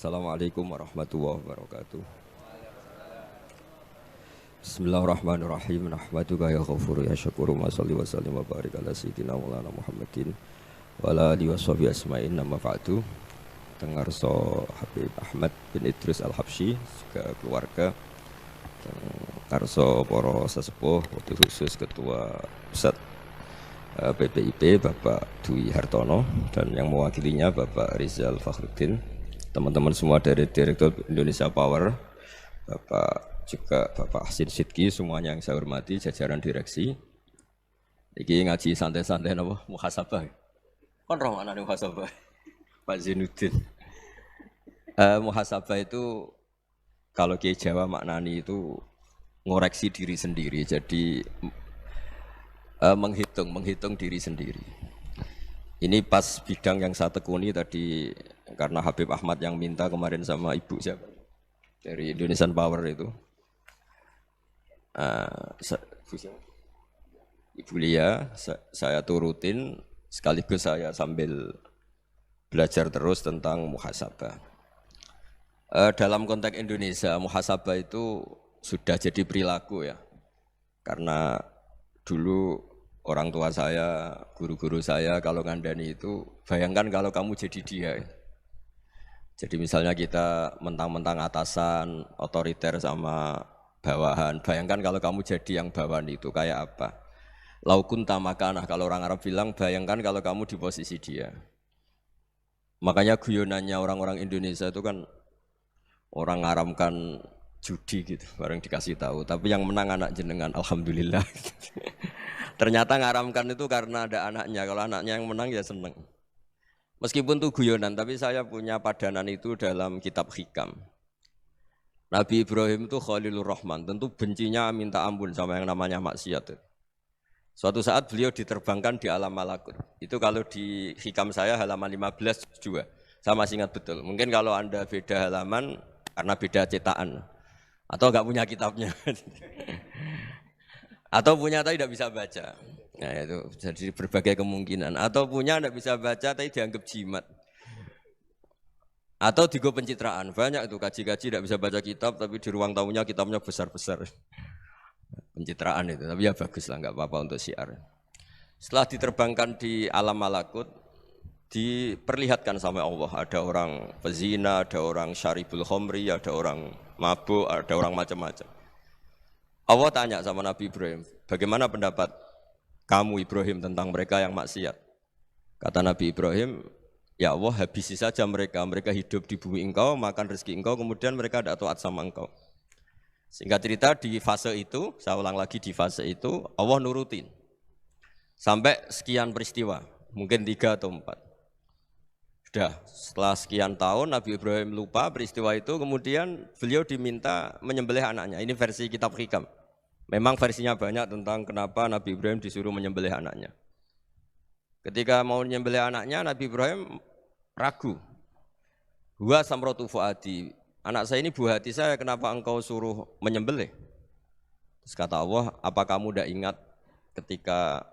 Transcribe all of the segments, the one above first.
Assalamualaikum warahmatullahi wabarakatuh. Bismillahirrahmanirrahim. Nahmaduka ya ghafur ya syakuru wa salli wa sallim wa barik ala sayyidina maulana Muhammadin wa ala alihi washabihi asma'in nama ba'du. Tengarso Habib Ahmad bin Idris Al-Habsyi juga keluarga. Tengarso para sesepuh wakil khusus ketua pusat PPIP Bapak Dwi Hartono dan yang mewakilinya Bapak Rizal Fakhruddin. Teman-teman semua dari Direktur Indonesia Power, Bapak Hasin Sidki, semuanya yang saya hormati, jajaran direksi. Iki ngaji santai-santai napa muhasabah. Kon roh ana muhasabah. Pak Zainuddin. Muhasabah itu kalau Kiai Jawa maknani itu ngoreksi diri sendiri. Jadi menghitung diri sendiri. Ini pas bidang yang saya tekuni tadi karena Habib Ahmad yang minta kemarin sama Ibu siapa dari Indonesian Power itu, Ibu Lia, saya turutin sekaligus saya sambil belajar terus tentang muhasabah. Dalam konteks Indonesia, muhasabah itu sudah jadi perilaku ya, karena dulu orang tua saya, guru-guru saya kalau ngandani itu, bayangkan kalau kamu jadi dia. Jadi misalnya kita mentang-mentang atasan, otoriter sama bawahan, bayangkan kalau kamu jadi yang bawahan itu kayak apa? Laukun tamakanah, kalau orang Arab bilang, bayangkan kalau kamu di posisi dia. Makanya guyonannya orang-orang Indonesia itu kan orang ngaramkan judi gitu, bareng dikasih tahu. Tapi yang menang anak jenengan, alhamdulillah. Ternyata ngaramkan itu karena ada anaknya. Kalau anaknya yang menang ya seneng. Meskipun itu guyonan, tapi saya punya padanan itu dalam kitab Hikam. Nabi Ibrahim itu Khalilur Rahman, tentu bencinya minta ampun sama yang namanya maksiat. Suatu saat beliau diterbangkan di alam malakut. Itu kalau di Hikam saya halaman 15 juga. Saya masih ingat betul. Mungkin kalau Anda beda halaman karena beda cetakan. Atau enggak punya kitabnya. Atau punya tapi tidak bisa baca. Nah itu jadi berbagai kemungkinan. Atau punya tidak bisa baca tapi dianggap jimat. Atau digo pencitraan. Banyak itu kaji-kaji tidak bisa baca kitab tapi di ruang tamunya kitabnya besar-besar. Pencitraan itu. Tapi ya bagus lah, nggak apa-apa untuk syiar. Setelah diterbangkan di alam malakut, diperlihatkan sama Allah. Ada orang pezina, ada orang syaribul khomri, ada orang mabuk, ada orang macam-macam. Allah tanya sama Nabi Ibrahim, bagaimana pendapat kamu Ibrahim tentang mereka yang maksiat? Kata Nabi Ibrahim, ya Allah habisi saja mereka hidup di bumi engkau, makan rezeki engkau, kemudian mereka tidak taat sama engkau. Singkat cerita di fase itu, saya ulang lagi di fase itu, Allah nurutin. Sampai sekian peristiwa, mungkin 3 atau 4. Sudah, setelah sekian tahun Nabi Ibrahim lupa peristiwa itu, kemudian beliau diminta menyembelih anaknya. Ini versi kitab Hikam. Memang versinya banyak tentang kenapa Nabi Ibrahim disuruh menyembelih anaknya. Ketika mau menyembelih anaknya, Nabi Ibrahim ragu. Huwa samratu fuadi. Anak saya ini buah hati saya, kenapa engkau suruh menyembelih? Terus kata Allah, apa kamu tidak ingat ketika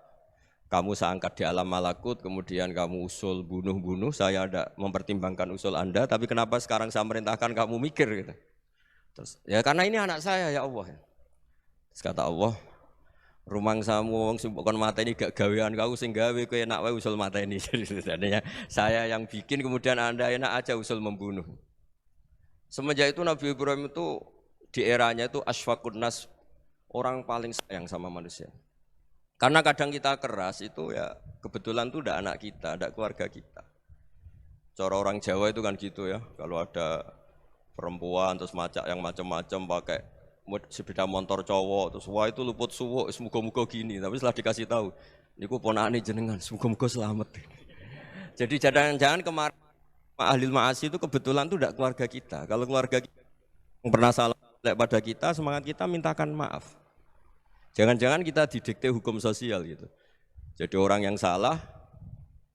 kamu saya angkat di alam malakut, kemudian kamu usul bunuh-bunuh, saya tidak mempertimbangkan usul Anda, tapi kenapa sekarang saya merintahkan kamu mikir? Gitu. Terus, ya karena ini anak saya ya Allah. Terus kata Allah, rumang samu wong sing kon mateni gak gawean kau sing gawe kowe enak wae usul mateni. Jadi sebenarnya saya yang bikin kemudian Anda enak aja usul membunuh. Semenjak itu Nabi Ibrahim itu di eranya itu asfaqun nas, orang paling sayang sama manusia. Karena kadang kita keras itu ya kebetulan itu udah anak kita, ada keluarga kita. Cara orang Jawa itu kan gitu ya, kalau ada perempuan terus macak yang macam-macam pakai sepeda motor cowok terus wah itu luput suwuk, semoga-moga gini. Tapi setelah dikasih tahu, niku ponakane jenengan, semoga-moga selamat. Jadi jangan-jangan kemarin ahlil ma'asi itu kebetulan itu tidak keluarga kita. Kalau keluarga kita yang pernah salah pada kita, semangat kita mintakan maaf. Jangan-jangan kita didikte hukum sosial gitu. Jadi orang yang salah,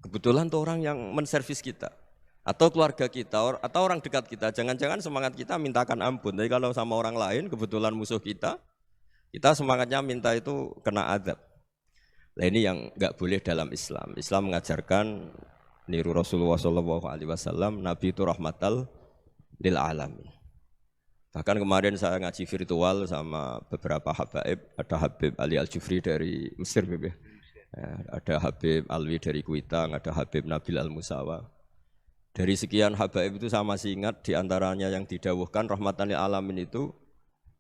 kebetulan itu orang yang menservis kita. Atau keluarga kita, atau orang dekat kita. Jangan-jangan semangat kita mintakan ampun. Tapi kalau sama orang lain, kebetulan musuh kita semangatnya minta itu kena azab. Nah ini yang nggak boleh dalam Islam. Islam mengajarkan niru Rasulullah SAW, Nabi itu rahmatal lil alamin. Bahkan kemarin saya ngaji virtual sama beberapa habaib, ada Habib Ali Al-Jufri dari Mesir, ya. Ada Habib Alwi dari Kuitang, ada Habib Nabil Al-Musawa. Dari sekian habaib itu saya masih ingat diantaranya yang didawuhkan rahmatan lil alamin itu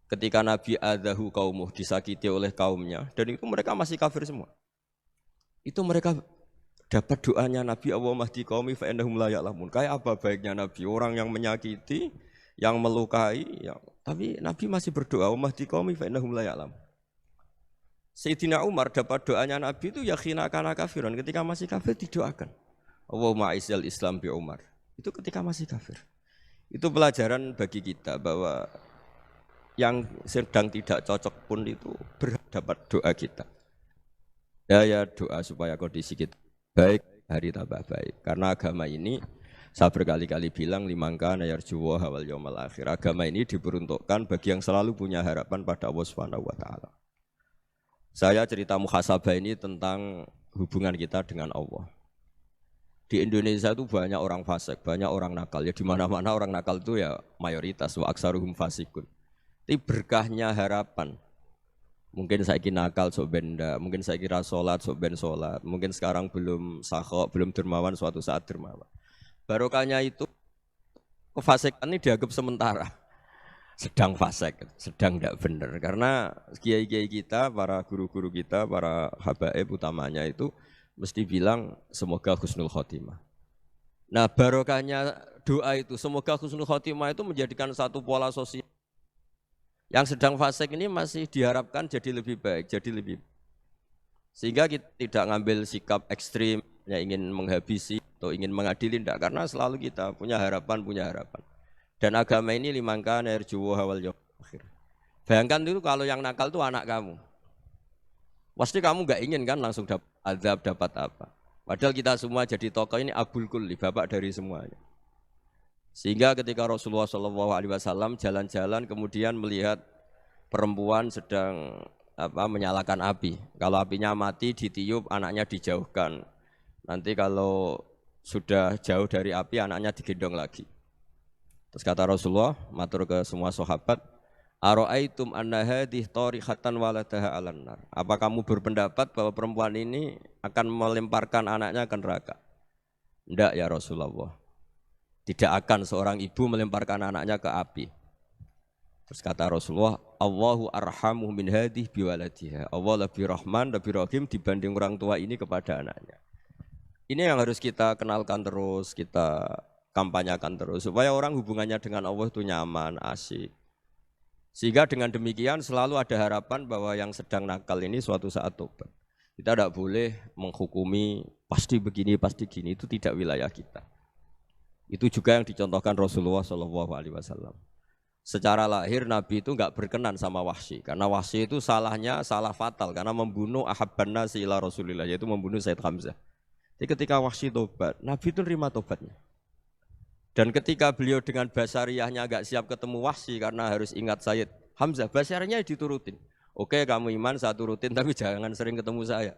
ketika Nabi adahu kaumuh, disakiti oleh kaumnya, dan itu mereka masih kafir semua. Itu mereka dapat doanya Nabi Allahumma hdi qaumi fa innahum la ya'lamun. Kayak apa baiknya Nabi, orang yang menyakiti, yang melukai, tapi Nabi masih berdoa Allahumma hdi qaumi fa innahum la ya'lamun. Sayyidina Umar dapat doanya Nabi itu ya khina kana kafiran, ketika masih kafir didoakan. Allahumma aizzal Islam bi Umar. Itu ketika masih kafir. Itu pelajaran bagi kita bahwa yang sedang tidak cocok pun itu berdapat doa kita. Ya doa supaya kondisi kita baik, hari tambah baik. Karena agama ini saya berkali-kali bilang limangka nayarjuwa hawal yaumal akhir. Agama ini diperuntukkan bagi yang selalu punya harapan pada Allah Subhanahu wa taala. Saya cerita muhasabah ini tentang hubungan kita dengan Allah. Di Indonesia itu banyak orang fasik, banyak orang nakal. Ya di mana-mana orang nakal itu ya mayoritas wa aksaruhum fasikun. Tapi berkahnya harapan. Mungkin saya kira nakal sok benda, mungkin saya kira sholat sok ben sholat, mungkin sekarang belum sakhok, belum dermawan, suatu saat dermawan. Barokahnya itu kefasikan ini dianggap sementara. Sedang fasik, sedang tidak benar. Karena kiai-kiai kita, para guru-guru kita, para habaib utamanya itu mesti bilang semoga husnul khotimah. Nah barokahnya doa itu, semoga husnul khotimah itu menjadikan satu pola sosial. Yang sedang fasik ini masih diharapkan jadi lebih baik, sehingga kita tidak ngambil sikap ekstrim, yang ingin menghabisi atau ingin mengadili, tidak. Karena selalu kita punya harapan. Dan agama ini limangka nerjuwo hawal yaumil akhir. Bayangkan itu kalau yang nakal itu anak kamu. Pasti kamu enggak ingin kan langsung dapat azab, dapat apa. Padahal kita semua jadi tokoh ini abul kulli, bapak dari semuanya. Sehingga ketika Rasulullah SAW jalan-jalan kemudian melihat perempuan sedang menyalakan api. Kalau apinya mati ditiup, anaknya dijauhkan. Nanti kalau sudah jauh dari api anaknya digendong lagi. Terus kata Rasulullah, matur ke semua sahabat, ara'aitum anna hadhihi tarihatan waladaha 'alan nar. Apa kamu berpendapat bahwa perempuan ini akan melemparkan anaknya ke neraka? Tidak ya Rasulullah. Tidak akan seorang ibu melemparkan anaknya ke api. Terus kata Rasulullah, Allahu arhamu min hadhihi biwaladiha. Allah lebih rahman, lebih rahim dibanding orang tua ini kepada anaknya. Ini yang harus kita kenalkan terus, kita kampanyakan terus supaya orang hubungannya dengan Allah itu nyaman, asik. Sehingga dengan demikian selalu ada harapan bahwa yang sedang nakal ini suatu saat tobat. Kita tidak boleh menghukumi pasti begini, pasti gini, itu tidak wilayah kita. Itu juga yang dicontohkan Rasulullah SAW. Secara lahir Nabi itu enggak berkenan sama Wahsy, karena Wahsy itu salahnya salah fatal karena membunuh ahabban nasi ila Rasulillah, yaitu membunuh Sayyid Hamzah. Jadi ketika Wahsy tobat, Nabi itu nerima tobatnya. Dan ketika beliau dengan basariyahnya agak siap ketemu Wahsy karena harus ingat Sayyid Hamzah, basariyahnya diturutin. Oke kamu iman, saya turutin, tapi jangan sering ketemu saya.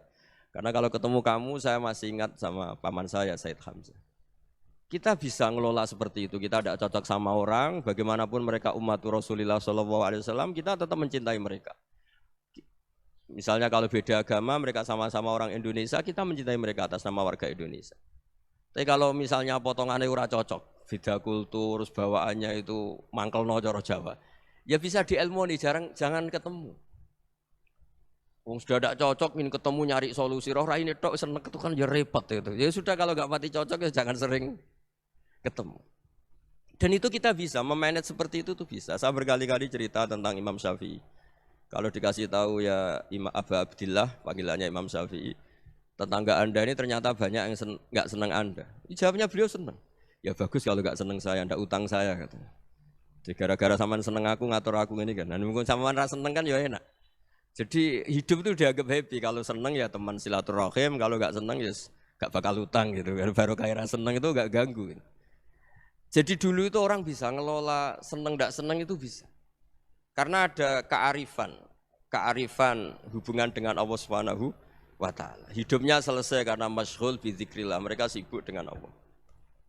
Karena kalau ketemu kamu, saya masih ingat sama paman saya, Sayyid Hamzah. Kita bisa ngelola seperti itu, kita tidak cocok sama orang, bagaimanapun mereka umat Rasulullah SAW, kita tetap mencintai mereka. Misalnya kalau beda agama, mereka sama-sama orang Indonesia, kita mencintai mereka atas nama warga Indonesia. Tapi kalau misalnya potongannya ora cocok, beda kultur, bawaannya itu mangkel no cara Jawa, ya bisa diilmoni, jangan ketemu. Wong sudah tidak cocok, ingin ketemu nyari solusi. Roh ini tok seneng itu kan ya repot itu. Ya sudah kalau nggak pati cocok ya jangan sering ketemu. Dan itu kita bisa memanage seperti itu tuh bisa. Saya berkali-kali cerita tentang Imam Syafi'i. Kalau dikasih tahu ya Imam Abu Abdillah, panggilannya Imam Syafi'i, tetangga Anda ini ternyata banyak yang nggak senang Anda. Jawabnya beliau senang. Ya bagus kalau nggak senang saya, ndak utang saya katanya. Jadi gara-gara sampean seneng aku ngatur aku ini kan. Nah, mungkin sampean ra seneng kan ya enak. Jadi hidup itu dianggap happy. Kalau seneng ya teman silaturahim, kalau nggak seneng ya nggak bakal utang gitu. Baru kayak seneng itu nggak ganggu. Gitu. Jadi dulu itu orang bisa ngelola seneng ndak seneng itu bisa. Karena ada kearifan hubungan dengan Allah Subhanahu wa taala. Hidupnya selesai karena masyghul bi dzikrillah, mereka sibuk dengan Allah.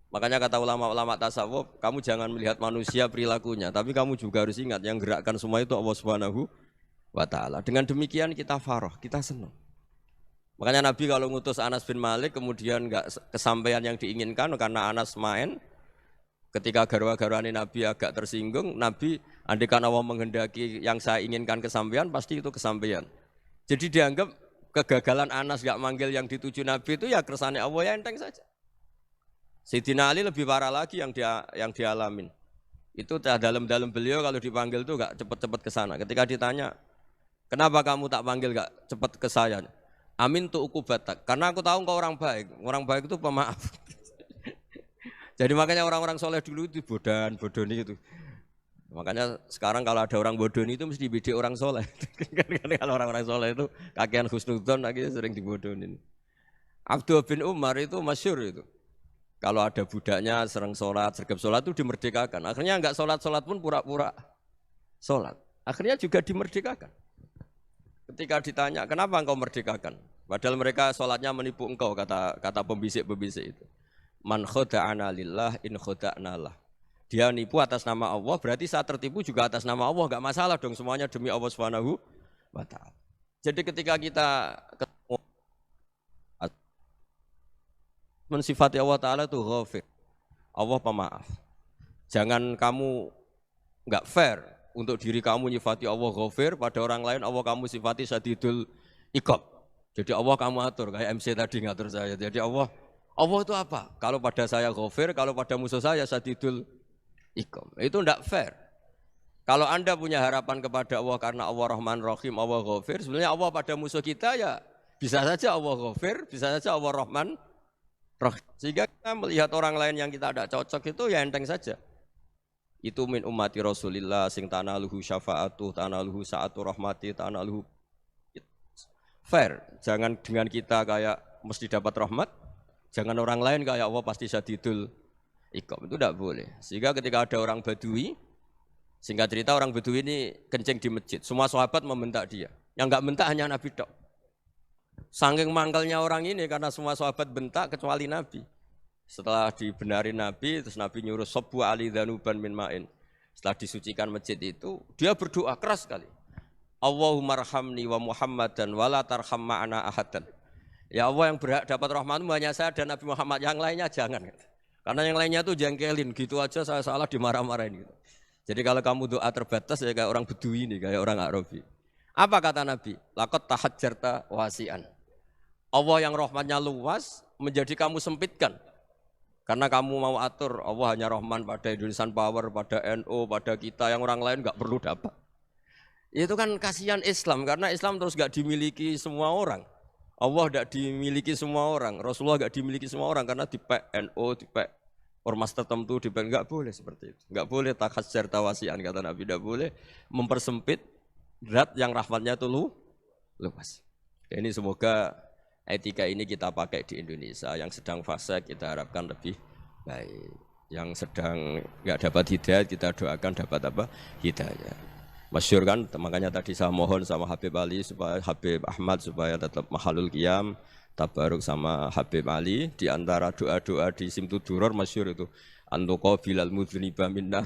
Makanya kata ulama-ulama tasawuf, kamu jangan melihat manusia perilakunya, tapi kamu juga harus ingat yang gerakkan semua itu Allah Subhanahu wa taala. Dengan demikian kita farah, kita senang. Makanya Nabi kalau ngutus Anas bin Malik kemudian enggak kesampaian yang diinginkan karena Anas main, ketika garwa-garwani Nabi agak tersinggung, Nabi andaikan Allah menghendaki yang saya inginkan kesampaian, pasti itu kesampaian. Jadi dianggap kegagalan Anas enggak manggil yang dituju Nabi itu ya kersane Allah, ya enteng saja. Sayyidina Ali lebih parah lagi yang dialamin. Itu dalam beliau kalau dipanggil tuh enggak cepat-cepat ke sana. Ketika ditanya, "Kenapa kamu tak panggil enggak cepat ke saya?" "Amin tu ukubatak." Karena aku tahu engkau orang baik. Orang baik itu pemaaf. Jadi makanya orang-orang soleh dulu itu bodoni itu. Makanya sekarang kalau ada orang bodoni itu mesti dibidik orang soleh. Karena kalau orang-orang soleh itu kakean husnudzon akhirnya sering dibodonin. Abdullah bin Umar itu masyhur itu. Kalau ada budaknya sering sholat, sergap sholat itu dimerdekakan. Akhirnya enggak sholat pun pura-pura sholat. Akhirnya juga dimerdekakan. Ketika ditanya, kenapa engkau merdekakan? Padahal mereka sholatnya menipu engkau, kata pembisik-pembisik itu. Man khoda'ana lillah in khoda'na lah. Dia nipu atas nama Allah, berarti saat tertipu juga atas nama Allah. Enggak masalah dong, semuanya demi Allah Subhanahu wa ta'ala. Jadi ketika kita ketemu mensifati Allah Ta'ala itu ghafir, Allah pemaaf. Jangan kamu enggak fair untuk diri kamu nyifati Allah ghafir, pada orang lain Allah kamu sifati syadidul iqab. Jadi Allah kamu atur, kayak MC tadi ngatur saya. Jadi Allah itu apa? Kalau pada saya ghafir, kalau pada musuh saya syadidul iqab. Itu enggak fair. Kalau Anda punya harapan kepada Allah karena Allah Rahman Rahim, Allah ghafir, sebenarnya Allah pada musuh kita ya bisa saja Allah ghafir, bisa saja Allah Rahman Rahim. Sehingga kita melihat orang lain yang kita tidak cocok itu ya enteng saja. Itu min ummati Rasulillah sing tanaluhu syafa'atuh, tanaluhu sa'atu rahmati, tanaluhu fair. Jangan dengan kita kayak mesti dapat rahmat, jangan orang lain kayak Allah pasti syadidul iqab. Itu tidak boleh. Sehingga ketika ada orang Badui, singkat cerita orang Badui ini kencing di masjid, semua sahabat membentak dia. Yang enggak bentak hanya Nabi tok. Saking mangkalnya orang ini karena semua sahabat bentak kecuali Nabi. Setelah dibenarin Nabi, terus Nabi nyuruh sabbu ali dhanuban min ma'in. Setelah disucikan masjid itu, dia berdoa keras sekali. Allahumma arhamni wa Muhammadan wa la tarham ma'ana ahadan. Ya Allah, yang berhak dapat rahmatmu hanya saya dan Nabi Muhammad, yang lainnya jangan. Karena yang lainnya tuh jengkelin, gitu aja saya salah dimarah-marahin gitu. Jadi kalau kamu doa terbatas ya kayak orang Bedui ini, kayak orang Arabi. Apa kata Nabi? Laqad tahajjarta wasi'an. Allah yang rahmatnya luas menjadi kamu sempitkan. Karena kamu mau atur Allah hanya Rahman pada Indonesian Power, pada NU, pada kita, yang orang lain enggak perlu dapat. Itu kan kasihan Islam, karena Islam terus enggak dimiliki semua orang. Allah enggak dimiliki semua orang, Rasulullah enggak dimiliki semua orang karena dipek NU, dipek ormas tertentu, dipek enggak boleh seperti itu. Enggak boleh takhasyar tawasian kata Nabi, enggak boleh mempersempit zat yang rahmatnya itu luas. Ini semoga etika ini kita pakai di Indonesia. Yang sedang fase kita harapkan lebih baik. Yang sedang enggak dapat hidayah kita doakan dapat apa? Hidayah. Masyhur kan, makanya tadi saya mohon sama Habib Ali supaya Habib Ahmad supaya tetap mahalul qiyam, tabaruk sama Habib Ali. Di antara doa-doa di Simtud Duror masyhur itu antuqa bilal mudhniba minnah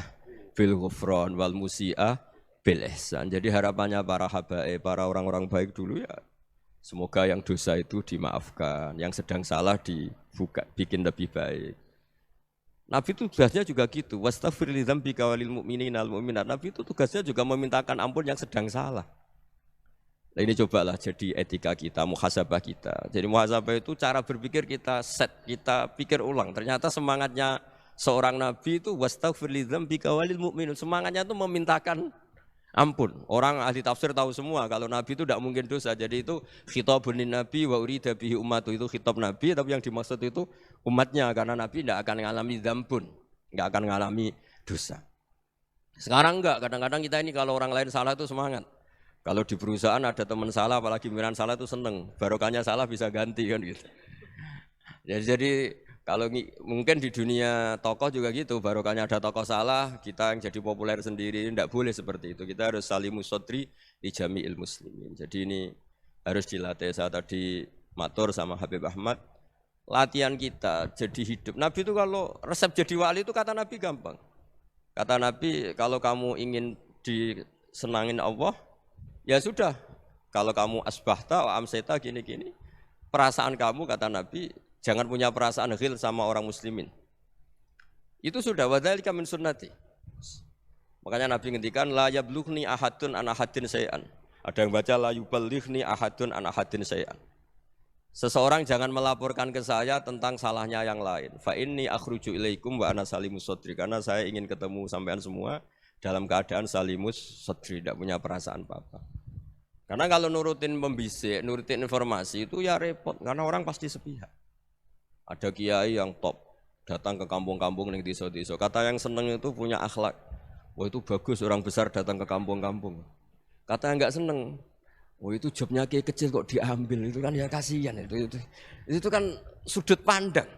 bil ghufran wal musi'ah bil ihsan. Jadi harapannya para habaib, para orang-orang baik dulu ya semoga yang dosa itu dimaafkan, yang sedang salah dibuka, bikin lebih baik. Nabi itu tugasnya juga gitu. Wastaghfir li dzambika walil mu'minina wal mu'minat. Nabi itu tugasnya juga memintakan ampun yang sedang salah. Nah ini cobalah jadi etika kita, muhasabah kita. Jadi muhasabah itu cara berpikir kita set, kita pikir ulang. Ternyata semangatnya seorang nabi itu wastaghfir li dzambika walil mu'minun. Semangatnya itu memintakan ampun. Orang ahli tafsir tahu semua kalau Nabi itu tidak mungkin dosa. Jadi itu khitabun Nabi wa urida bihi ummatu, itu khitab Nabi, tapi yang dimaksud itu umatnya karena Nabi tidak akan mengalami dzambun, tidak akan mengalami dosa. Sekarang enggak, kadang-kadang kita ini kalau orang lain salah itu semangat. Kalau di perusahaan ada teman salah, apalagi pimpinan salah itu seneng. Barokahnya salah bisa ganti kan gitu. Jadi kalau mungkin di dunia tokoh juga gitu, barokahnya ada tokoh salah, kita yang jadi populer sendiri, tidak boleh seperti itu. Kita harus salimus sodri di jami'il muslimin. Jadi ini harus dilatih. Saya tadi matur sama Habib Ahmad, latihan kita jadi hidup. Nabi itu kalau resep jadi wali itu kata Nabi gampang. Kata Nabi kalau kamu ingin disenangin Allah, ya sudah. Kalau kamu asbahta, amseta gini-gini, perasaan kamu kata Nabi jangan punya perasaan ghil sama orang muslimin. Itu sudah wadzalika min sunnati. Makanya Nabi ngendikan la yablughni ahadun an ahadin syai'an. Ada yang baca la yuballighni ahadun an ahadin syai'an. Seseorang jangan melaporkan ke saya tentang salahnya yang lain. Fa inni akhruju ilaikum wa ana salimus sadri. Karena saya ingin ketemu sampean semua dalam keadaan salimus sadri, tidak punya perasaan apa-apa. Karena kalau nurutin pembisik, nurutin informasi itu ya repot. Karena orang pasti sepihak. Ada kiai yang top, datang ke kampung-kampung ning desa-desa. Kata yang seneng itu punya akhlak. Wah itu bagus orang besar datang ke kampung-kampung. Kata yang enggak seneng, wah itu jobnya kiai kecil kok diambil, itu kan ya kasihan itu kan sudut pandang.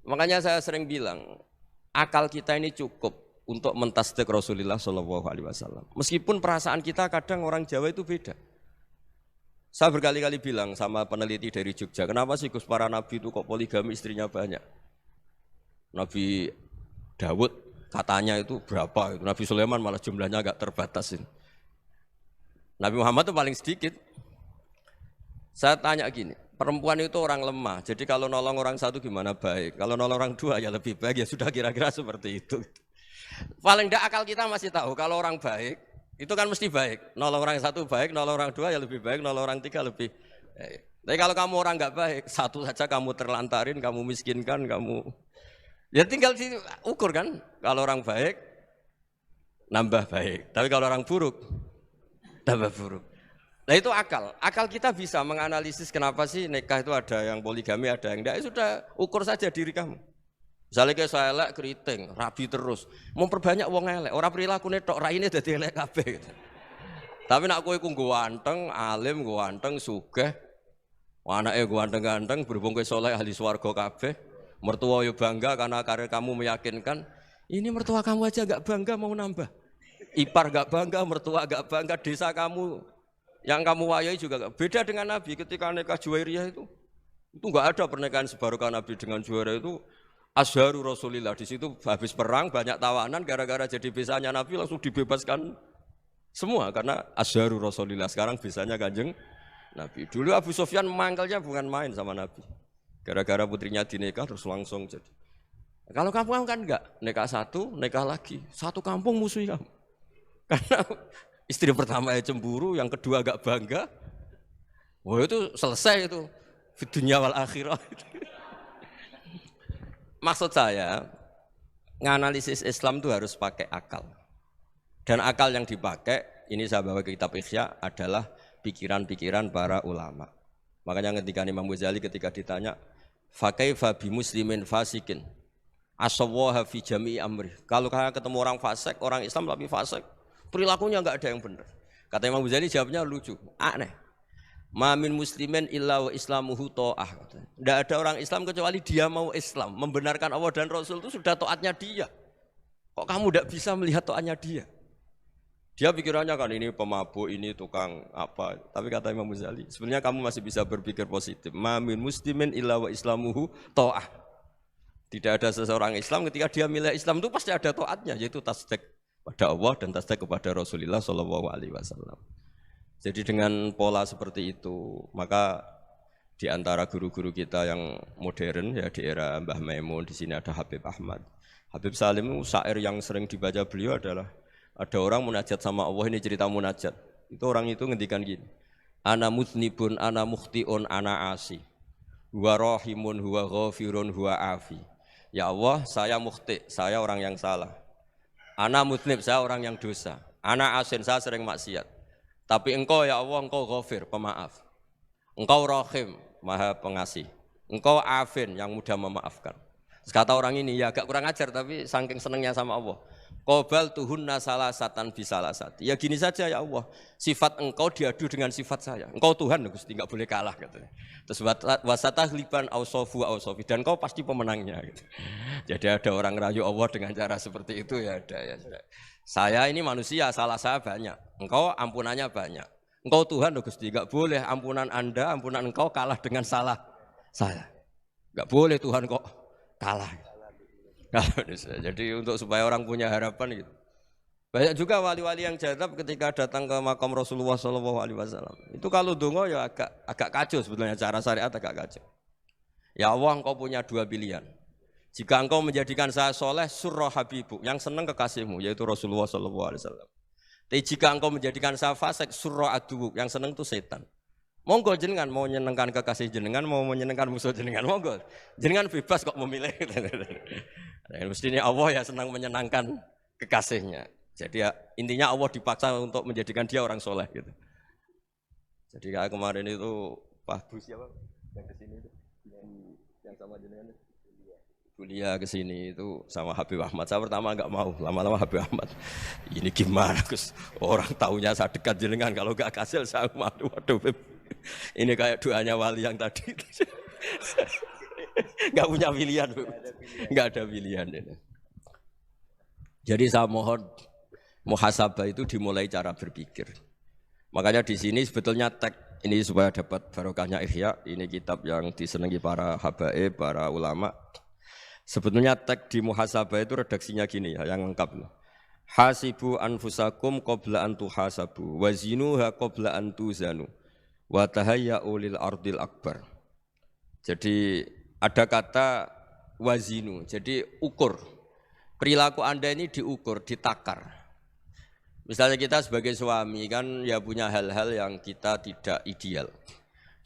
Makanya saya sering bilang, akal kita ini cukup untuk mentasdik Rasulullah SAW. Meskipun perasaan kita kadang orang Jawa itu beda. Saya berkali-kali bilang sama peneliti dari Jogja, kenapa sih Gus para nabi itu kok poligami istrinya banyak? Nabi Dawud katanya itu berapa? Nabi Sulaiman malah jumlahnya agak terbatas. Nabi Muhammad itu paling sedikit. Saya tanya gini, perempuan itu orang lemah, jadi kalau nolong orang satu gimana baik, kalau nolong orang dua ya lebih baik, ya sudah kira-kira seperti itu. Paling tidak akal kita masih tahu kalau orang baik, itu kan mesti baik. Nolong orang satu baik, nolong orang dua ya lebih baik, nolong orang tiga lebih baik. Tapi kalau kamu orang nggak baik, satu saja kamu terlantarin, kamu miskinkan, kamu ya tinggal diukur kan. Kalau orang baik, nambah baik. Tapi kalau orang buruk, tambah buruk. Nah itu akal. Akal kita bisa menganalisis kenapa sih nikah itu ada yang poligami, ada yang enggak. Ya sudah, ukur saja diri kamu. Misalnya kayak saya elek keriting, rabi terus. Memperbanyak wong elek. Orang perilaku netok, raine dadi elek kabeh. Gitu. Tapi nak kowe ku ganteng, alim, ganteng, sugih. Anake ganteng-ganteng, berhubung kowe saleh ahli swarga kabeh. Mertua yo bangga karena karir kamu meyakinkan. Ini mertua kamu aja enggak bangga mau nambah. Ipar gak bangga, mertua gak bangga, desa kamu yang kamu wayai juga gak. Beda dengan Nabi ketika nikah Juwairiyah itu gak ada pernikahan sebarokah Nabi dengan Juwairiyah itu Azharu Rasulillah. Di situ habis perang banyak tawanan, gara-gara jadi bisanya Nabi langsung dibebaskan semua karena Azharu Rasulillah. Sekarang bisanya Kanjeng Nabi. Dulu Abu Sufyan memanggilnya bukan main sama Nabi. Gara-gara putrinya dinikah terus langsung jadi. Kalau kamu kan enggak, nikah satu, nikah lagi, satu kampung musuh kamu. Karena istri pertama ya cemburu, yang kedua agak bangga. Wah itu selesai itu. Di dunia wal akhirah. Maksud saya, nganalisis Islam itu harus pakai akal. Dan akal yang dipakai, ini saya bawa ke kitab Ihya, adalah pikiran-pikiran para ulama. Makanya ketika Imam Ghazali ketika ditanya, fakaifa bi muslimin fasikin asawwaha fi jami'i amri. Kalau kalian ketemu orang fasik, orang Islam tapi fasik, perilakunya enggak ada yang benar. Kata Imam Ghazali jawabnya lucu, aneh. Ma min muslimin illa wa islamuhu ta'ah. Enggak ada orang Islam kecuali dia mau Islam, membenarkan Allah dan Rasul itu sudah taatnya dia. Kok kamu enggak bisa melihat taatnya dia? Dia pikirannya kan ini pemabuk, ini tukang apa. Tapi kata Imam Ghazali, sebenarnya kamu masih bisa berpikir positif. Ma min muslimin illa wa islamuhu ta'ah. Tidak ada seseorang Islam ketika dia milih Islam itu pasti ada taatnya, yaitu tasdik pada Allah dan tasdik kepada Rasulullah SAW. Jadi dengan pola seperti itu, maka di antara guru-guru kita yang modern ya di era Mbah Maimun, di sini ada Habib Ahmad. Habib Salim syair yang sering dibaca beliau adalah ada orang munajat sama Allah, ini cerita munajat. Itu orang itu ngendikan gini. Ana mutnibun, ana mukhtiun, ana asi. Huwa rahimun, huwa ghafirun, huwa afi. Ya Allah, saya mukhti, saya orang yang salah. Ana mutnib, saya orang yang dosa. Ana asin, saya sering maksiat. Tapi engkau ya Allah, engkau ghafir, pemaaf. Engkau rahim, maha pengasih. Engkau afin, yang mudah memaafkan. Terus kata orang ini, ya agak kurang ajar, tapi saking senengnya sama Allah. Qobal tuhunna salasatan bisalasati. Ya gini saja ya Allah, sifat engkau diadu dengan sifat saya. Engkau Tuhan, Gusti, enggak boleh kalah katanya. Terus wasatahliban ausofu ausofi, dan engkau pasti pemenangnya gitu. Jadi ada orang rayu Allah dengan cara seperti itu ya ada ya. Saya ini manusia, salah saya banyak. Engkau ampunannya banyak. Engkau Tuhan, Gusti, enggak boleh ampunan Anda, ampunan engkau kalah dengan salah saya. Enggak boleh Tuhan kok kalah. Jadi untuk supaya orang punya harapan gitu. Banyak juga wali-wali yang jadab ketika datang ke makam Rasulullah SAW. Itu kalau dongo ya agak kacau sebetulnya, cara syariat agak kacau. Ya Allah, engkau punya dua pilihan. Jika engkau menjadikan saya soleh, surah habibu, yang senang kekasihmu, yaitu Rasulullah SAW. Tapi jika engkau menjadikan saya fasik, surah adubu, yang senang itu setan. Monggo jenengan mau menyenangkan kekasih jenengan, mau menyenangkan musuh jenengan, monggo. Jenengan bebas kok memilih. Mestinya Allah ya senang menyenangkan kekasihnya. Jadi ya, intinya Allah dipaksa untuk menjadikan dia orang soleh gitu. Jadi kayak kemarin itu Pak Bu siapa yang kesini itu, yang sama jenengan kuliah kesini itu sama Habib Ahmad. Saya pertama nggak mau, lama-lama Habib Ahmad. Ini gimana Gus? Orang taunya saya dekat jenengan, kalau nggak kasih saya waduh. Ini kayak doanya wali yang tadi. Nggak punya pilihan, nggak ada pilihan. Jadi saya mohon muhasabah itu dimulai cara berpikir. Makanya di sini sebetulnya teks ini supaya dapat barokahnya Ihya, ini kitab yang disenangi para habaib, para ulama. Sebetulnya teks di muhasabah itu redaksinya gini ya, yang lengkap. Hasibu anfusakum qabla an tuhasabu, wazinuha qabla an tuzanu, wa tahayya'u lil ardil akbar. Jadi ada kata wazinu, jadi ukur. Perilaku Anda ini diukur, ditakar. Misalnya kita sebagai suami kan ya punya hal-hal yang kita tidak ideal.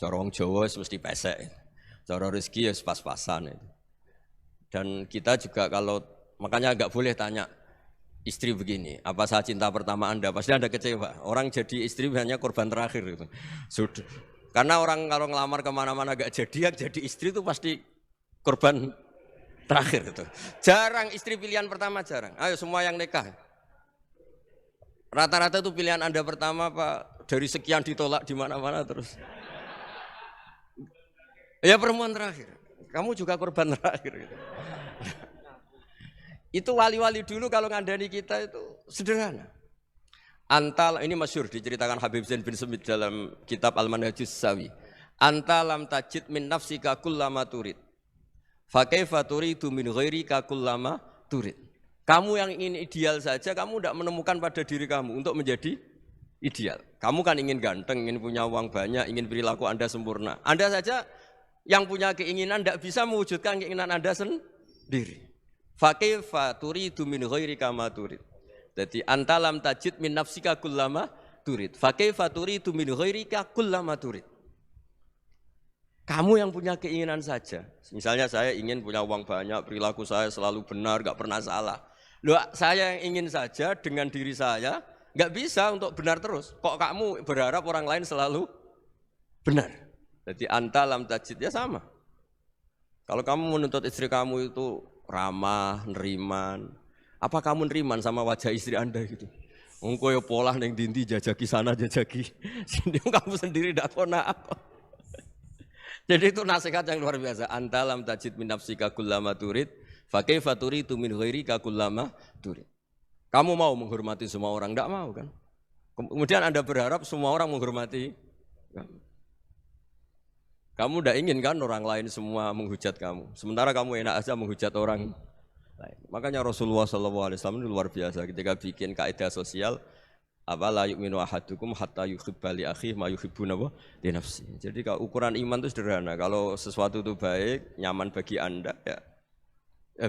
Cara wong Jawa mesti pesek. Cara rezeki ya pas-pasan. Dan kita juga kalau makanya enggak boleh tanya istri begini, apa saya cinta pertama Anda? Pasti Anda kecewa. Orang jadi istri hanya korban terakhir gitu. Sudah. Karena orang kalau ngelamar kemana-mana enggak jadi, yang jadi istri itu pasti korban terakhir gitu. Jarang istri pilihan pertama, jarang. Ayo semua yang nikah. Rata-rata itu pilihan Anda pertama Pak, dari sekian ditolak di mana-mana terus. Ya perempuan terakhir. Kamu juga korban terakhir gitu. Itu wali-wali dulu kalau ngandani kita itu sederhana. Antal ini masyhur diceritakan Habib Zain bin Semit dalam kitab Al-Manhajus Sawi. Anta lam tajid min nafsika kullama turid. Fa kaifa turidu min ghairika kullama turid. Kamu yang ingin ideal saja, kamu tidak menemukan pada diri kamu untuk menjadi ideal. Kamu kan ingin ganteng, ingin punya uang banyak, ingin perilaku Anda sempurna. Anda saja yang punya keinginan tidak bisa mewujudkan keinginan Anda sendiri. Fakaifa turidu min ghairika ma turid. Jadi anta lam tajid min nafsika kullama turid. Fakaifa turidu min ghairika kullama turid. Kamu yang punya keinginan saja. Misalnya saya ingin punya uang banyak, perilaku saya selalu benar, enggak pernah salah. Loh, saya yang ingin saja dengan diri saya, enggak bisa untuk benar terus. Kok kamu berharap orang lain selalu benar? Jadi anta lam tajid ya sama. Kalau kamu menuntut istri kamu itu ramah, neriman, apa kamu neriman sama wajah istri Anda gitu? Engko ya pola ning dindi jajaki sana jajaki sini, kamu sendiri ndak kona apa. Jadi itu nasihat yang luar biasa. Anta lam tajid min nafsika kullama turid, fa kaifa turidu min ghairika kullama turid. Kamu mau menghormati semua orang, ndak mau kan? Kemudian Anda berharap semua orang menghormati kamu. Kamu tidak ingin kan orang lain semua menghujat kamu. Sementara kamu enak aja menghujat orang lain. Makanya Rasulullah SAW itu luar biasa ketika bikin kaidah sosial. Apa la yu'minu ahadukum hatta yuhibba li akhihi ma yuhibbu li nafsihi. Jadi kalau ukuran iman itu sederhana. Kalau sesuatu itu baik, nyaman bagi Anda, ya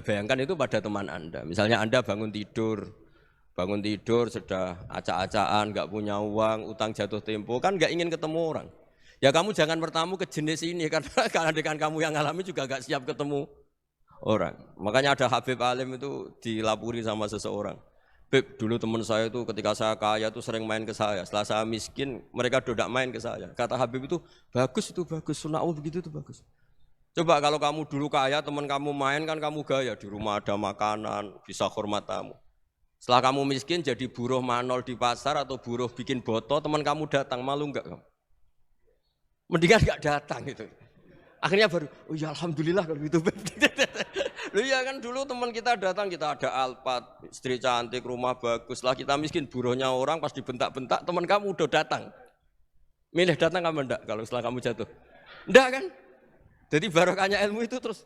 bayangkan itu pada teman Anda. Misalnya Anda bangun tidur sudah acak-acakan, nggak punya uang, utang jatuh tempo, kan nggak ingin ketemu orang. Ya kamu jangan bertamu ke jenis ini karena dengan kamu yang alami juga gak siap ketemu orang. Makanya ada Habib Alim itu dilapuri sama seseorang. Beb, dulu teman saya itu ketika saya kaya itu sering main ke saya. Setelah saya miskin, mereka tidak main ke saya. Kata Habib itu bagus, sunnah Allah begitu itu bagus. Coba kalau kamu dulu kaya, teman kamu main kan kamu gaya. Di rumah ada makanan, bisa hormat tamu. Setelah kamu miskin jadi buruh manol di pasar atau buruh bikin boto, teman kamu datang, malu enggak kamu? Mendingan nggak datang gitu. Akhirnya baru, oh ya alhamdulillah kalau gitu. Loh ya kan dulu teman kita datang, kita ada Alphard, istri cantik, rumah bagus. Lah kita miskin, buruhnya orang pas dibentak-bentak, teman kamu udah datang. Milih datang kamu enggak kalau setelah kamu jatuh? Enggak kan? Jadi barokahnya ilmu itu terus.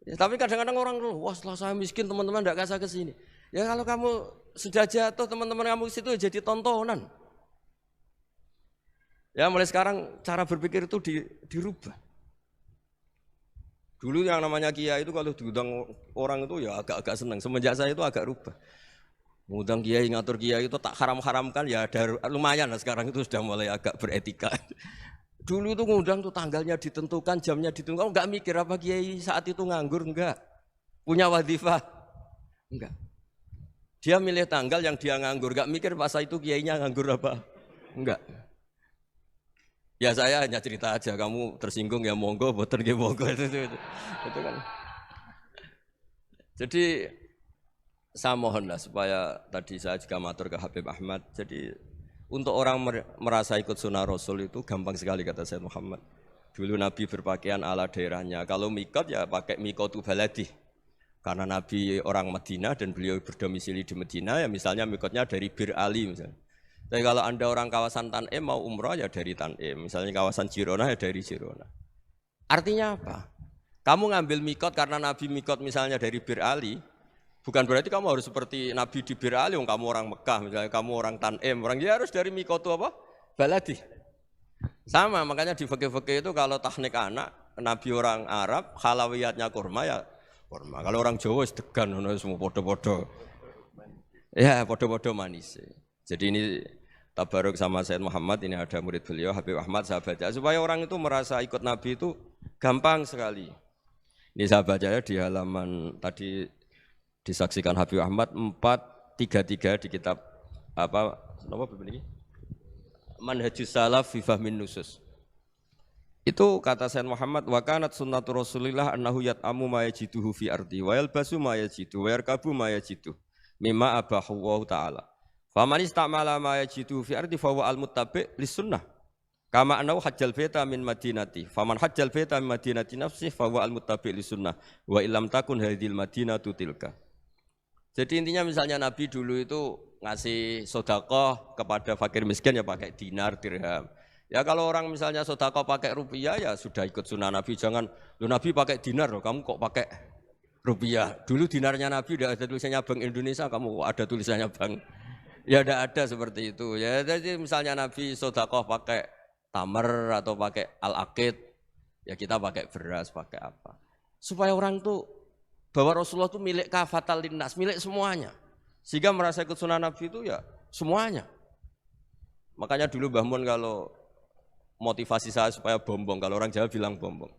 Ya, tapi kadang-kadang orang wah setelah saya miskin teman-teman tidak kasih ke sini. Ya kalau kamu sudah jatuh teman-teman kamu ke situ jadi tontonan. Ya mulai sekarang cara berpikir itu dirubah. Dulu yang namanya kiai itu kalau diundang orang itu ya agak-agak senang. Semenjak saya itu agak rubah. Ngundang kiai, ngatur kiai itu tak haram-haramkan ya ada lumayan lah sekarang itu sudah mulai agak beretika. Dulu itu ngundang tuh tanggalnya ditentukan, jamnya ditentukan, enggak mikir apa kiai saat itu nganggur, enggak. Punya wadifah, enggak. Dia milih tanggal yang dia nganggur, enggak mikir masa itu kiainya nganggur apa, enggak. Ya saya hanya cerita aja, kamu tersinggung ya monggo, boten nggih monggo itu kan. Jadi saya mohonlah supaya tadi saya juga matur ke Habib Ahmad. Jadi untuk orang merasa ikut sunnah Rasul itu gampang sekali kata Sayyid Muhammad. Dulu Nabi berpakaian ala daerahnya. Kalau mikot ya pakai mikotu baladi. Karena Nabi orang Madinah dan beliau berdomisili di Madinah ya misalnya mikotnya dari Bir Ali misalnya. Tapi kalau Anda orang kawasan Tanim mau umrah ya dari Tanim. Misalnya kawasan Jirona ya dari Jirona. Artinya apa? Kamu ngambil mikot karena Nabi mikot misalnya dari Bir Ali. Bukan berarti kamu harus seperti Nabi di Bir Ali, kamu orang Mekah, misalnya kamu orang Tanim, orang dia harus dari mikotu apa? Baladi. Sama, makanya di fikih-fikih itu kalau teknik anak, Nabi orang Arab, halawiyatnya kurma ya kurma. Kalau orang Jawa sedegan, semua podo-podo. Ya, podo-podo manis. Jadi ini tabaruk sama Sayyid Muhammad, ini ada murid beliau, Habib Ahmad, saya baca. Supaya orang itu merasa ikut Nabi itu gampang sekali. Ini saya baca ya di halaman tadi, disaksikan Habib Ahmad 433 di kitab apa begini Manhajus Salaf fi Fahmin Nusus. Itu kata Sayyid Muhammad wa kanat sunnatu Rasulillah annahu yat'amu ma yajiduhu fi ardi wa yalbasu ma yajidu wa yarkabu ma yajidu mimma abahu wa ta'ala. Faman istamala ma yajiduhu fi ardi fa huwa al-muttabi' lis sunnah. Kama annahu hajjal baita min madinati. Faman hajjal baita min madinati nafsi fa huwa al-muttabi' lis sunnah wa illam takun hadhil madinatu tilka. Jadi intinya misalnya Nabi dulu itu ngasih sodakoh kepada fakir miskin ya pakai dinar, dirham. Ya kalau orang misalnya sodakoh pakai rupiah ya sudah ikut sunnah Nabi. Jangan, lu Nabi pakai dinar loh, kamu kok pakai rupiah. Dulu dinarnya Nabi udah ada tulisannya Bank Indonesia, kamu kok ada tulisannya Bank. Ya tidak ada seperti itu. Ya jadi misalnya Nabi sodakoh pakai tamar atau pakai al-aqid, ya kita pakai beras, pakai apa. Supaya orang tuh bahwa Rasulullah itu milik kafatal linnas, milik semuanya. Sehingga merasa ikut sunnah Nabi itu ya semuanya. Makanya dulu Mbah Mun kalau motivasi saya supaya bombong, kalau orang Jawa bilang bombong.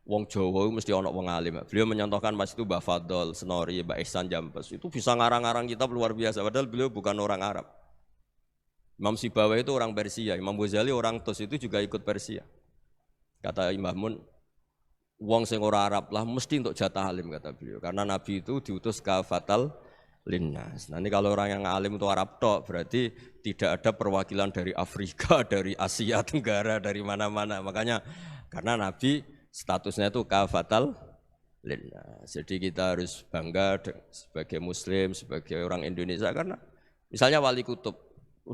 Wong Jawa mesti ono wong alim. Beliau menyontohkan pas itu Mbah Fadol, Senori, Mbah Ihsan Jambes. Itu bisa ngarang-ngarang kitab luar biasa, padahal beliau bukan orang Arab. Imam Sibawa itu orang Persia, Imam Ghazali orang Tus itu juga ikut Persia. Kata Mbah Mun, wong sing ora Arab lah mesti untuk jatah alim kata beliau. Karena Nabi itu diutus kafatal linnas. Nanti kalau orang yang alim itu Arab tok berarti tidak ada perwakilan dari Afrika, dari Asia Tenggara, dari mana-mana. Makanya karena Nabi statusnya itu kafatal linnas. Jadi kita harus bangga sebagai Muslim, sebagai orang Indonesia karena misalnya Wali Kutub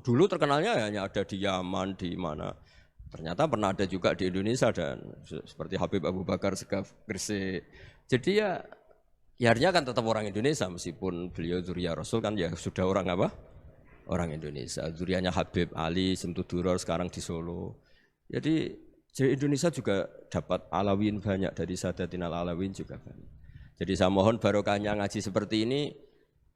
dulu terkenalnya hanya ada di Yaman, di mana. Ternyata pernah ada juga di Indonesia dan seperti Habib Abu Bakar Segaf Gresik. Jadi ya artinya kan tetap orang Indonesia meskipun beliau dzurriyyah Rasul kan ya sudah orang apa? Orang Indonesia. Dzurriyyahnya Habib Ali Simtuduror sekarang di Solo. Jadi Indonesia juga dapat alawin banyak dari Sadatinal Alawin juga banyak. Jadi saya mohon barokahnya ngaji seperti ini.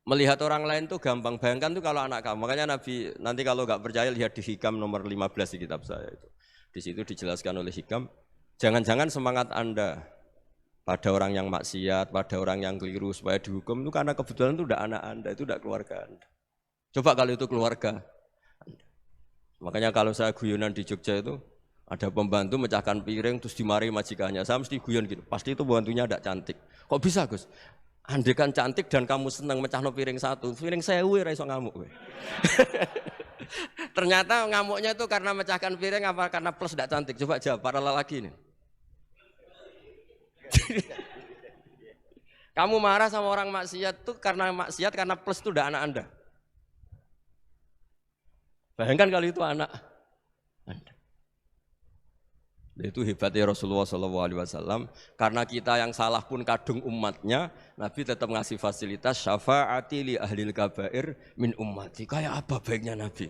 Melihat orang lain tuh gampang, bayangkan tuh kalau anak kamu. Makanya Nabi nanti kalau nggak percaya lihat di Hikam nomor 15 di kitab saya itu. Di situ dijelaskan oleh Hikam, jangan-jangan semangat Anda pada orang yang maksiat, pada orang yang keliru supaya dihukum itu karena kebetulan itu udah anak Anda, itu udah keluarga Anda. Coba kalau itu keluarga Anda. Makanya kalau saya guyonan di Jogja itu ada pembantu mecahkan piring terus dimarahi majikannya, saya mesti guyon gitu, pasti itu pembantunya tidak cantik. Kok bisa Gus? Andai kan cantik dan kamu senang mecahno piring satu, piring 1000 ora iso ngamuk kowe. Ternyata ngamuknya itu karena mecahkan piring apa karena plus tidak cantik? Coba jawab para lelaki ini. Kamu marah sama orang maksiat tuh karena maksiat karena plus itu udah anak Anda. Bayangkan kalau itu anak Anda. Itu hebatnya Rasulullah SAW. Karena kita yang salah pun kadung umatnya, Nabi tetap ngasih fasilitas syafaati li ahlil kabair min ummati. Kayak apa baiknya Nabi?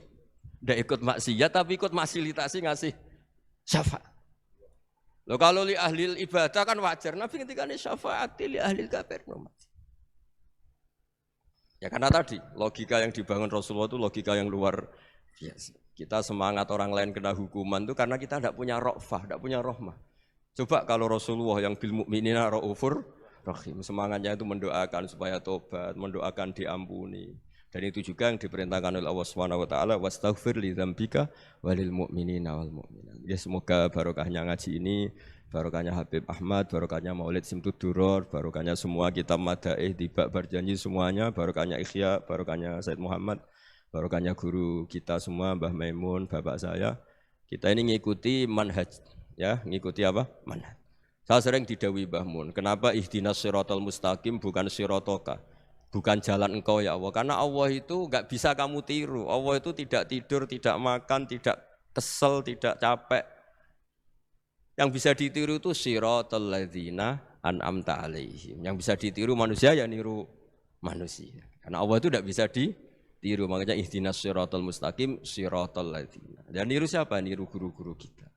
Tidak ikut maksiat tapi ikut fasilitasi ngasih syafaat. Loh kalau li ahlil ibadah kan wajar. Nabi ketika ini syafaati li ahlil kabair min ummati. Ya karena tadi logika yang dibangun Rasulullah itu logika yang luar biasa. Kita semangat orang lain kena hukuman itu karena kita tidak punya ra'fah, tidak punya rahmah. Coba kalau Rasulullah yang bil mu'minina ra'ufur rahim, semangatnya itu mendoakan supaya tobat, mendoakan diampuni. Dan itu juga yang diperintahkan oleh Allah Subhanahu wa taala, wastaghfir li dzambika walil mu'minina wal mu'minat. Ya semoga barokahnya ngaji ini, barokahnya Habib Ahmad, barokahnya Maulid Simtud Duror, barokahnya semua kitab madaih tiba berjanji semuanya, barokahnya Ikhya, barokahnya Said Muhammad, barokahnya guru kita semua, Mbah Maimun, bapak saya. Kita ini ngikuti manhaj, ya, ngikuti apa? Manhaj. Saya sering didhawuhi Mbah Mun, kenapa ihdinas siratal mustaqim bukan siratoka? Bukan jalan engkau ya Allah. Karena Allah itu enggak bisa kamu tiru. Allah itu tidak tidur, tidak makan, tidak kesel, tidak capek. Yang bisa ditiru itu siratal ladzina an'amta alaihim. Yang bisa ditiru manusia ya niru manusia. Karena Allah itu tidak bisa ditiru, makanya ihdinas siratal mustaqim siratal ladzina. Dan niru siapa? Niru guru-guru kita.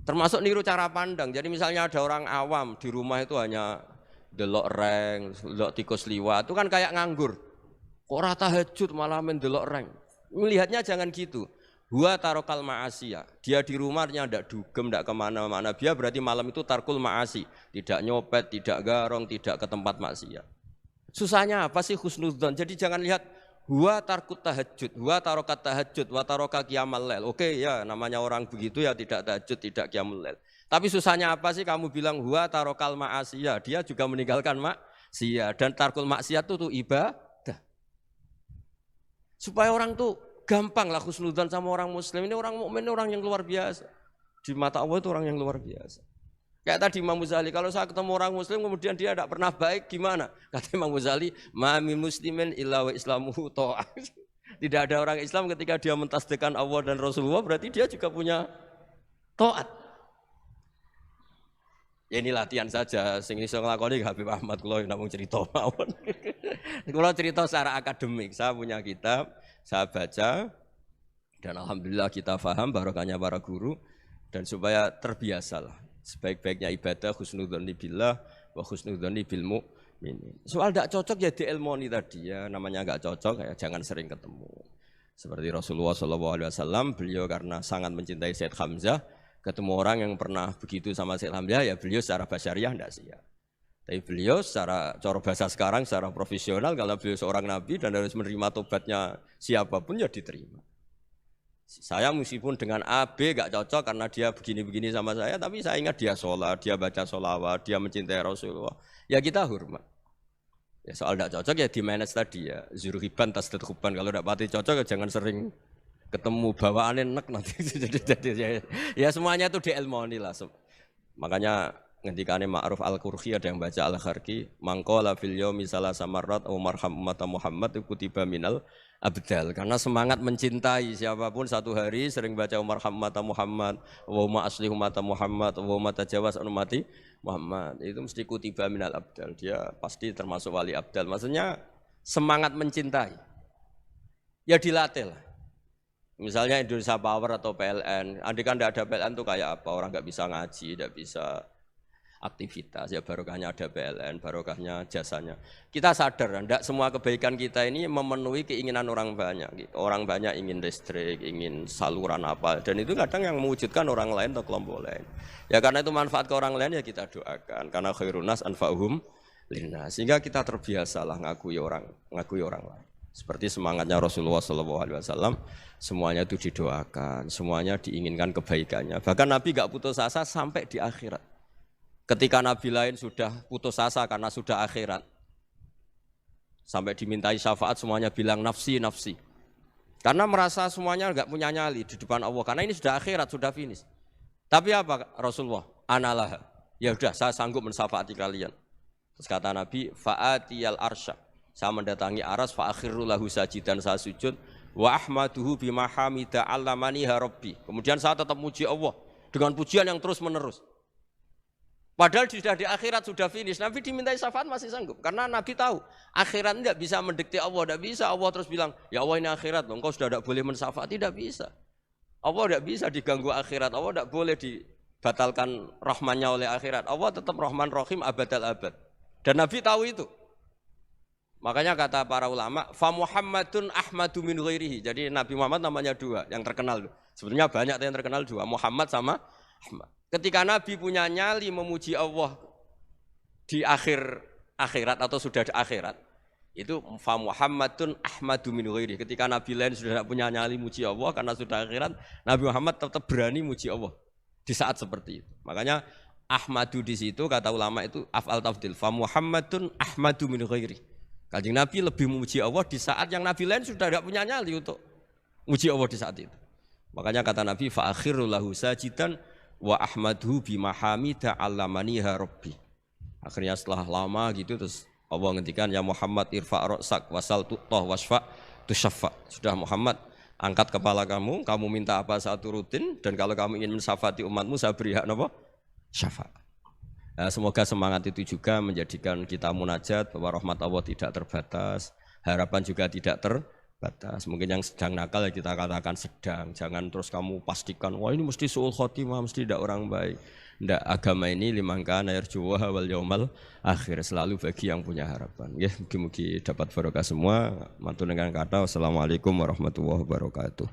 Termasuk niru cara pandang. Jadi misalnya ada orang awam di rumah itu hanya delok reng, delok tikus liwat, itu kan kayak nganggur. Kok ora tahajud malah mendelok reng. Melihatnya jangan gitu. Huwa tarokal ma'asiyah. Dia di rumahnya tidak dugem, tidak kemana-mana. Dia berarti malam itu tarkul ma'asi. Tidak nyopet, tidak garong, tidak ke tempat maksiat. Susahnya apa sih husnudzon? Jadi jangan lihat huwa tarkut tahajud, huwa tarokat tahajud, wa taroka qiyamal lail. Oke ya, namanya orang begitu ya tidak tahajud, tidak qiyamul lail. Tapi susahnya apa sih kamu bilang huwa tarokal ma'asiyah? Dia juga meninggalkan maksiat. Dan tarkul maksiat itu ibadah. Supaya orang tuh gampang lah husnudzon sama orang muslim. Ini orang mukmin, orang yang luar biasa. Di mata Allah itu orang yang luar biasa. Kayak tadi Imam Ghazali, kalau saya ketemu orang muslim kemudian dia tidak pernah baik, gimana? Kata Imam Ghazali, ma min muslimin illa wa islamuhu ta'ah. Tidak ada orang Islam ketika dia mentasdihkan Allah dan Rasulullah, berarti dia juga punya taat. Ya ini latihan saja, sing iso nglakoni Habib Ahmad kula namung cerita mawon. Kula cerita secara akademik, saya punya kitab, saya baca dan alhamdulillah kita paham barokahnya para guru dan supaya terbiasalah. Sebaik-baiknya ibadah husnudzon billah wa husnudzon bil mu'minin. Soal tidak cocok ya diilmoni tadi ya, namanya enggak cocok ya jangan sering ketemu. Seperti Rasulullah SAW, beliau karena sangat mencintai Said Hamzah, ketemu orang yang pernah begitu sama Said Hamzah ya beliau secara basyariah tidak siap. Tapi beliau secara cara bahasa sekarang secara profesional kalau beliau seorang nabi dan harus menerima tobatnya siapapun ya diterima. Saya meskipun dengan A, B gak cocok karena dia begini-begini sama saya, tapi saya ingat dia sholat, dia baca sholawat, dia mencintai Rasulullah. Ya kita hormat. Ya soal gak cocok ya di manage tadi ya. Zuruhiban tasdad huban. Kalau gak pati cocok ya jangan sering ketemu bawaannya enak nanti. Ya semuanya itu diilmoni lah. Makanya ngendikane Ma'ruf Al-Qurhi ada yang baca Al-Kharki, mangqala fil yaumi salasa marrat aw marham ummata Muhammad kutiba minal abdal. Karena semangat mencintai siapapun satu hari sering baca Umar Hammata Muhammad, wa asli ummata Muhammad, wa tajawaz an ummati Muhammad. Itu mesti kutiba minal abdal. Dia pasti termasuk wali abdal. Maksudnya semangat mencintai. Ya dilatih lah. Misalnya Indonesia Power atau PLN. Andai kan tidak ada PLN itu kayak apa? Orang nggak bisa ngaji, tidak bisa aktivitas, ya barokahnya ada PLN, barokahnya jasanya. Kita sadar, tidak semua kebaikan kita ini memenuhi keinginan orang banyak. Orang banyak ingin listrik, ingin saluran apa, dan itu kadang yang mewujudkan orang lain atau kelompok lain. Ya karena itu manfaat ke orang lain ya kita doakan. Karena khairun nas anfa'uhum linnas. Sehingga kita terbiasalah ngakui orang lain. Seperti semangatnya Rasulullah SAW, semuanya itu didoakan, semuanya diinginkan kebaikannya. Bahkan Nabi gak putus asa sampai di akhirat. Ketika Nabi lain sudah putus asa karena sudah akhirat, sampai dimintai syafaat semuanya bilang nafsi, nafsi. Karena merasa semuanya enggak punya nyali di depan Allah. Karena ini sudah akhirat, sudah finish. Tapi apa Rasulullah? Analah. Ya sudah, saya sanggup mensyafaati kalian. Terus kata Nabi, fa'atiyal arsya. Saya mendatangi aras, fa'akhiru lahu sajidan, saya sujud. Wa ahmaduhu bima hamida allamani rabbi. Kemudian saya tetap muji Allah dengan pujian yang terus menerus. Padahal sudah di akhirat sudah finish. Nabi dimintai syafaat masih sanggup. Karena Nabi tahu akhirat tidak bisa mendikte Allah. Tidak bisa Allah terus bilang, ya Allah ini akhirat loh. Engkau sudah tidak boleh mensyafaat. Tidak bisa. Allah tidak bisa diganggu akhirat. Allah tidak boleh dibatalkan rahmannya oleh akhirat. Allah tetap rahman rahim abadal abad. Dan Nabi tahu itu. Makanya kata para ulama, fa Muhammadun Ahmadu min ghairihi. Jadi Nabi Muhammad namanya dua yang terkenal. Sebetulnya banyak yang terkenal dua, Muhammad sama Ahmad. Ketika Nabi punya nyali memuji Allah di akhirat atau sudah di akhirat, itu fa Muhammadun Ahmadu min ghairihi. Ketika Nabi lain sudah tidak punya nyali muji Allah karena sudah akhirat, Nabi Muhammad tetap berani muji Allah di saat seperti itu. Makanya Ahmadu di situ kata ulama itu af'al tafdil, fa Muhammadun Ahmadu min ghairihi. Kanjeng Nabi lebih memuji Allah di saat yang Nabi lain sudah tidak punya nyali untuk muji Allah di saat itu. Makanya kata Nabi fa akhiru lahu sajidan wa ahmadhu bimahamida allamaniha rabbi. Akhirnya setelah lama gitu terus Allah ngendikan ya Muhammad irfa' ra'sak wasal tu'tah wasfa' tusyaffa. Sudah Muhammad, angkat kepala kamu minta apa saya turutin, dan kalau kamu ingin mensyafaati umatmu saya beri hak apa? Syafaat. Nah, semoga semangat itu juga menjadikan kita munajat bahwa rahmat Allah tidak terbatas, harapan juga tidak terbatas. Mungkin yang sedang nakal ya kita katakan sedang, jangan terus kamu pastikan wah ini mesti suul khotimah, mesti tidak orang baik. Tidak, agama ini liman kana yarju wal yaumal akhir, selalu bagi yang punya harapan. Ya, mugi-mugi dapat barokah semua. Matur dengan kata wassalamualaikum warahmatullahi wabarakatuh.